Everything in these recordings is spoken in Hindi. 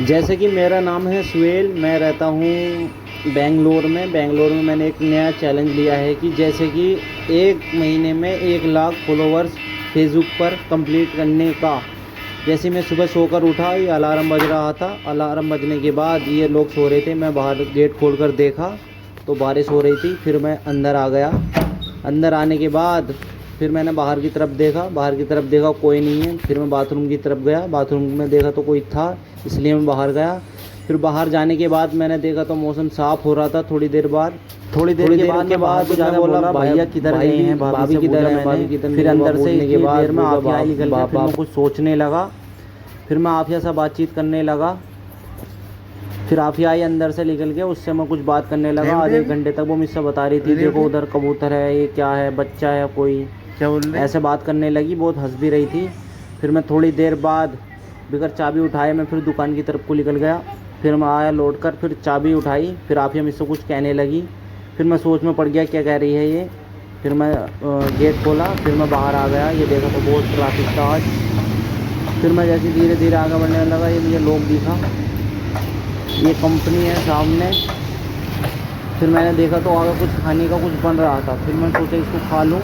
जैसे कि मेरा नाम है सुहेल, मैं रहता हूँ बेंगलोर में। बेंगलोर में मैंने एक नया चैलेंज लिया है कि जैसे कि 1 महीने में 1 लाख फॉलोवर्स फेसबुक पर कंप्लीट करने का। जैसे मैं सुबह सोकर उठा, ये अलार्म बज रहा था। अलार्म बजने के बाद ये लोग सो रहे थे, मैं बाहर गेट खोल कर देखा तो बारिश हो रही थी। फिर मैं अंदर आ गया। अंदर आने के बाद फिर मैंने बाहर की तरफ देखा कोई नहीं है। फिर मैं बाथरूम की तरफ गया, बाथरूम में देखा तो कोई था, इसलिए मैं बाहर गया। फिर बाहर जाने के बाद मैंने देखा तो मौसम साफ़ हो रहा था। थोड़ी देर के बाद मैं बोला भैया किधर गए हैं, भाभी किधर है, भाभी किधर। फिर अंदर से इतनी देर में आफिया निकल गया। फिर मैं कुछ सोचने लगा, फिर मैं आफिया से बातचीत करने लगा। फिर आफिया आई अंदर से निकल के, उससे मैं कुछ बात करने लगा। आधे 1 घंटे तक वो मुझसे बता रही थी, देखो उधर कबूतर है, ये क्या है, बच्चा है कोई, क्या बोल रहे? ऐसे बात करने लगी। बहुत हंस भी रही थी। फिर मैं थोड़ी देर बाद बगैर चाबी उठाए मैं फिर दुकान की तरफ को निकल गया। फिर मैं आया लौट कर, फिर चाबी उठाई। फिर आफिया मुझसे कुछ कहने लगी। फिर मैं सोच में पड़ गया क्या कह रही है ये। फिर मैं गेट खोला, फिर मैं बाहर आ गया। ये देखा तो बहुत ट्रैफिक था आज। फिर मैं जैसे धीरे धीरे आगे बढ़ने लगा, ये मुझे लोग दिखा, ये कंपनी है सामने। फिर मैंने देखा तो आगे कुछ खाने का कुछ बन रहा था। फिर मैं सोचा इसको खा लूँ।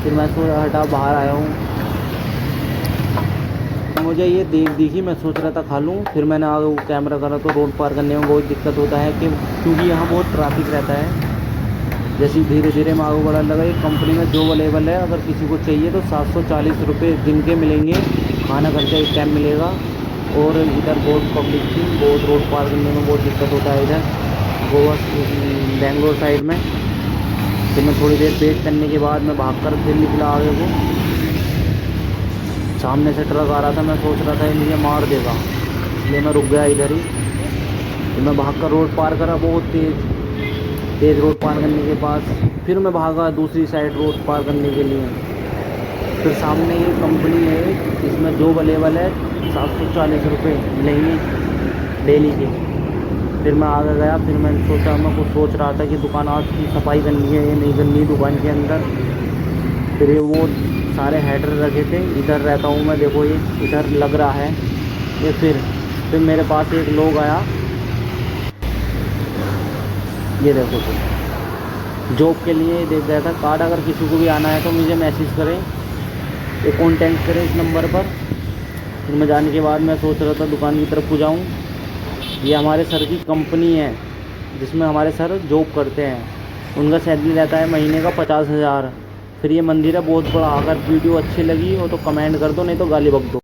फिर मैं हटा बाहर आया हूँ, मुझे ये दिखी, मैं सोच रहा था खा लूँ। फिर मैंने आगे वो कैमरा करा तो रोड पार करने में बहुत दिक्कत होता है कि क्योंकि यहाँ बहुत ट्रैफिक रहता है। जैसे धीरे धीरे मैं आगे बढ़ने लगा। ये कंपनी में जॉब अवेलेबल है, अगर किसी को चाहिए तो 740 रुपये दिन के मिलेंगे। खाना खर्चा एक टाइम मिलेगा। और इधर बहुत पब्लिक थी, बहुत रोड पार करने में बहुत दिक्कत होता है इधर गोवा बेंगलोर साइड में। फिर मैं थोड़ी देर वेट करने के बाद मैं भागकर फिर निकला आगे को। सामने से ट्रक आ रहा था, मैं सोच रहा था ये मुझे मार देगा, इसलिए मैं रुक गया इधर ही। फिर मैं भागकर रोड पार करा, बहुत तेज़ रोड पार करने के बाद फिर मैं भागा दूसरी साइड रोड पार करने के लिए। फिर सामने ये कंपनी है, इसमें जॉब अवेलेबल है, 740 रुपये मिलेंगे डेली के। फिर मैं आगे गया। फिर मैंने सोचा, मैं कुछ सोच रहा था कि दुकान आज की सफाई करनी है या नहीं करनी दुकान के अंदर। फिर ये वो सारे हेडर रखे थे, इधर रहता हूँ मैं, देखो ये इधर लग रहा है ये। फिर मेरे पास एक लोग आया, ये देखो तो जॉब के लिए देख गया था कार्ड। अगर किसी को भी आना है तो मुझे मैसेज करें, ये कॉन्टेक्ट करें इस नंबर पर। फिर मैं जाने के बाद मैं सोच रहा था दुकान की तरफ को जाऊँ। ये हमारे सर की कंपनी है जिसमें हमारे सर जॉब करते हैं। उनका सैलरी रहता है महीने का 50,000। फिर ये मंदिर है बहुत बड़ा। अगर वीडियो अच्छी लगी हो तो कमेंट कर दो, नहीं तो गाली बक दो।